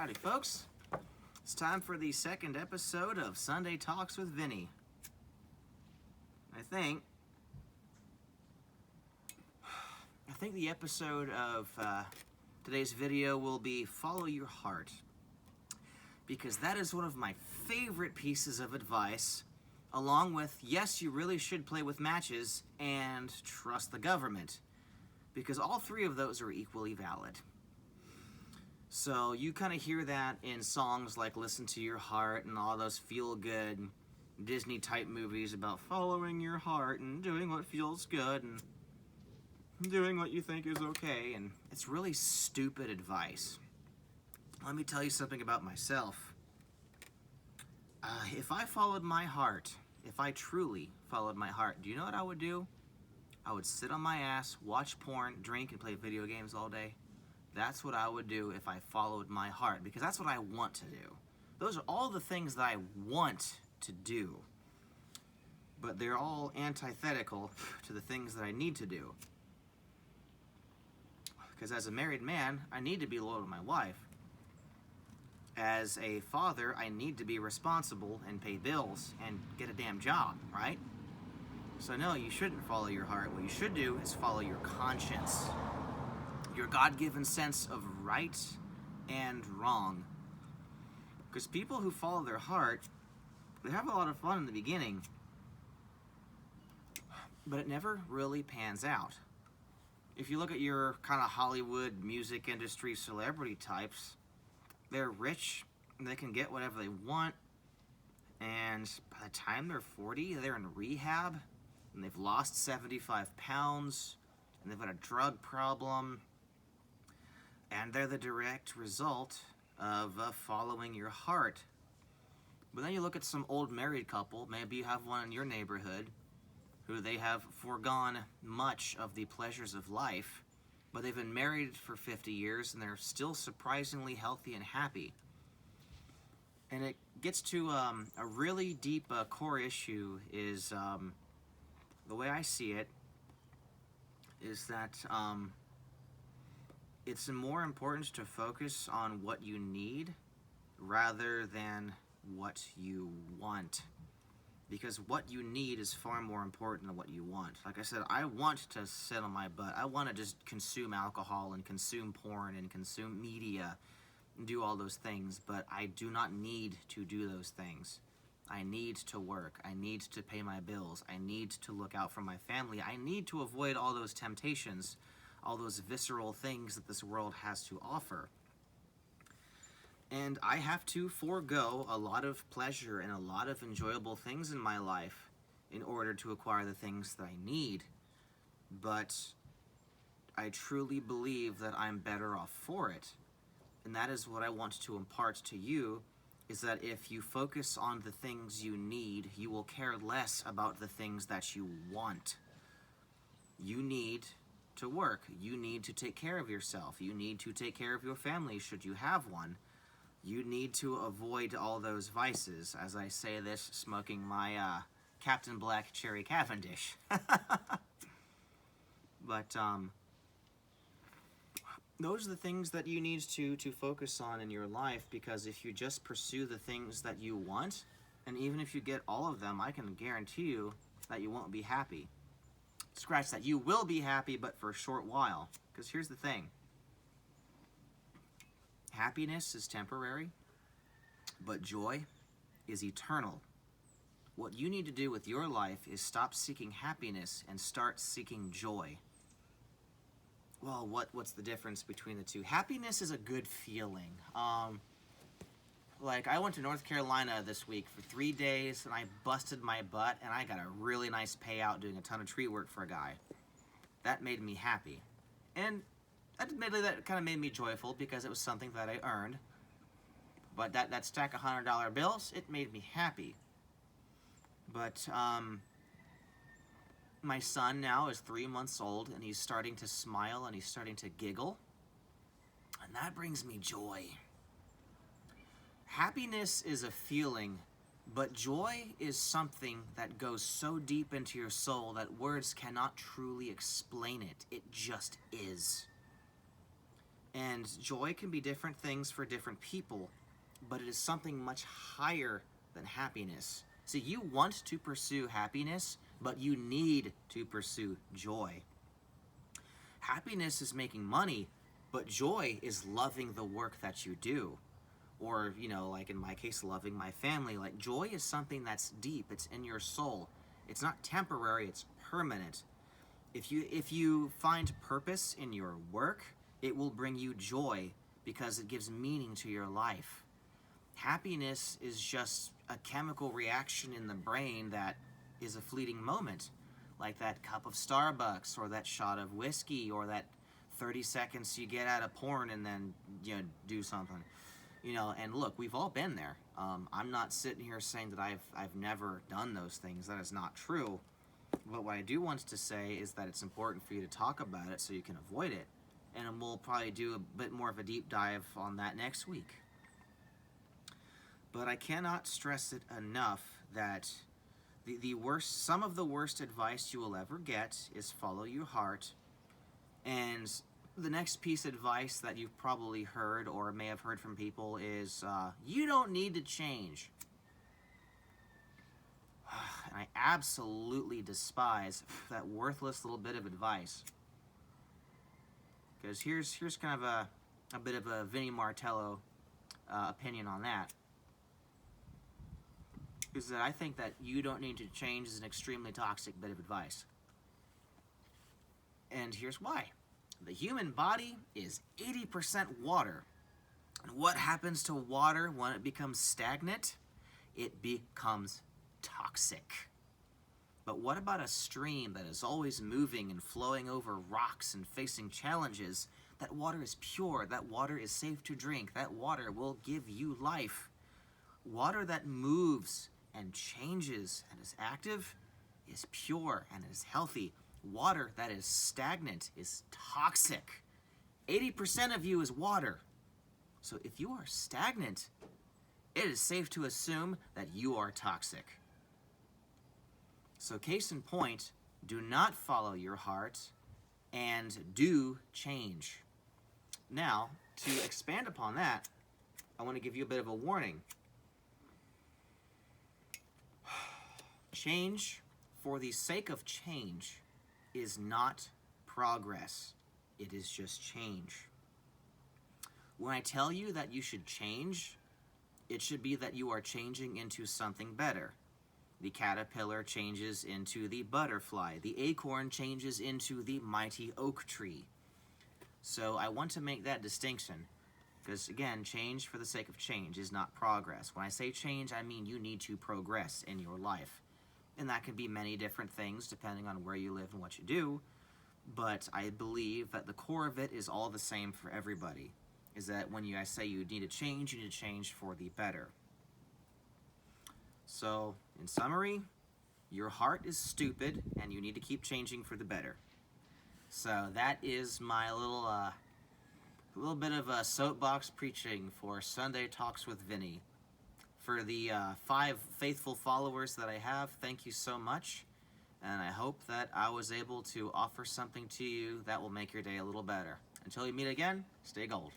Howdy, folks. It's time for the second episode of Sunday Talks with Vinny. I think the episode of today's video will be Follow Your Heart, because that is one of my favorite pieces of advice, along with, yes, you really should play with matches and trust the government, because all three of those are equally valid. So you kind of hear that in songs like Listen to Your Heart and all those feel-good Disney-type movies about following your heart and doing what feels good and doing what you think is okay, and it's really stupid advice. Let me tell you something about myself. If I followed my heart, if I truly followed my heart, do you know what I would do? I would sit on my ass, watch porn, drink, and play video games all day. That's what I would do if I followed my heart, because that's what I want to do. Those are all the things that I want to do, but they're all antithetical to the things that I need to do. Because as a married man, I need to be loyal to my wife. As a father, I need to be responsible and pay bills and get a damn job, right? So no, you shouldn't follow your heart. What you should do is follow your conscience. Your God-given sense of right and wrong. Because people who follow their heart, they have a lot of fun in the beginning, but it never really pans out. If you look at your kind of Hollywood music industry celebrity types, they're rich, and they can get whatever they want, and by the time they're 40, they're in rehab, and they've lost 75 pounds, and they've got a drug problem, and they're the direct result of following your heart. But then you look at some old married couple, maybe you have one in your neighborhood, who they have foregone much of the pleasures of life, but they've been married for 50 years and they're still surprisingly healthy and happy. And it gets to a really deep core issue is, the way I see it, is that it's more important to focus on what you need rather than what you want. Because what you need is far more important than what you want. Like I said, I want to sit on my butt. I want to just consume alcohol and consume porn and consume media and do all those things, but I do not need to do those things. I need to work. I need to pay my bills. I need to look out for my family. I need to avoid all those temptations, all those visceral things that this world has to offer. And I have to forego a lot of pleasure and a lot of enjoyable things in my life in order to acquire the things that I need. But I truly believe that I'm better off for it. And that is what I want to impart to you, is that if you focus on the things you need, you will care less about the things that you want. You need to work. You need to take care of yourself. You need to take care of your family should you have one. You need to avoid all those vices. As I say this, smoking my Captain Black Cherry Cavendish. But those are the things that you need to focus on in your life, because if you just pursue the things that you want, and even if you get all of them, I can guarantee you that you won't be happy. Scratch that. You will be happy, but for a short while. Because here's the thing. Happiness is temporary, but joy is eternal. What you need to do with your life is stop seeking happiness and start seeking joy. Well, what's the difference between the two? Happiness is a good feeling. Like, I went to North Carolina this week for 3 days, and I busted my butt, and I got a really nice payout doing a ton of tree work for a guy. That made me happy. And admittedly, that kind of made me joyful because it was something that I earned. But that stack of $100 bills, it made me happy. But my son now is 3 months old, and he's starting to smile and he's starting to giggle. And that brings me joy. Happiness is a feeling, but joy is something that goes so deep into your soul that words cannot truly explain it. It just is. And joy can be different things for different people, but it is something much higher than happiness. So you want to pursue happiness, but you need to pursue joy. Happiness is making money, but joy is loving the work that you do. Or, like in my case, loving my family. Like, joy is something that's deep. It's in your soul. It's not temporary, it's permanent. If you find purpose in your work, it will bring you joy because it gives meaning to your life. Happiness is just a chemical reaction in the brain that is a fleeting moment, like that cup of Starbucks or that shot of whiskey or that 30 seconds you get out of porn and then do something. And look, we've all been there. I'm not sitting here saying that I've never done those things. That is not true. But what I do want to say is that it's important for you to talk about it so you can avoid it. And we'll probably do a bit more of a deep dive on that next week. But I cannot stress it enough that some of the worst advice you will ever get is follow your heart. And the next piece of advice that you've probably heard or may have heard from people is, you don't need to change. And I absolutely despise that worthless little bit of advice. Because here's kind of a bit of a Vinny Martello opinion on that. Is that I think that you don't need to change is an extremely toxic bit of advice. And here's why. The human body is 80% water. And what happens to water when it becomes stagnant? It becomes toxic. But what about a stream that is always moving and flowing over rocks and facing challenges? That water is pure. That water is safe to drink. That water will give you life. Water that moves and changes and is active is pure and is healthy. Water that is stagnant is toxic. 80% of you is water. So if you are stagnant, it is safe to assume that you are toxic. So case in point, do not follow your heart and do change. Now, to expand upon that, I want to give you a bit of a warning. Change for the sake of change is not progress. It is just change. When I tell you that you should change, it should be that you are changing into something better. The caterpillar changes into the butterfly. The acorn changes into the mighty oak tree. So I want to make that distinction. Because again, change for the sake of change is not progress. When I say change, I mean you need to progress in your life. And that can be many different things depending on where you live and what you do. But I believe that the core of it is all the same for everybody. Is that when I say you need to change for the better. So, in summary, your heart is stupid and you need to keep changing for the better. So that is my little bit of a soapbox preaching for Sunday Talks with Vinny. For the 5 faithful followers that I have, thank you so much. And I hope that I was able to offer something to you that will make your day a little better. Until we meet again, stay gold.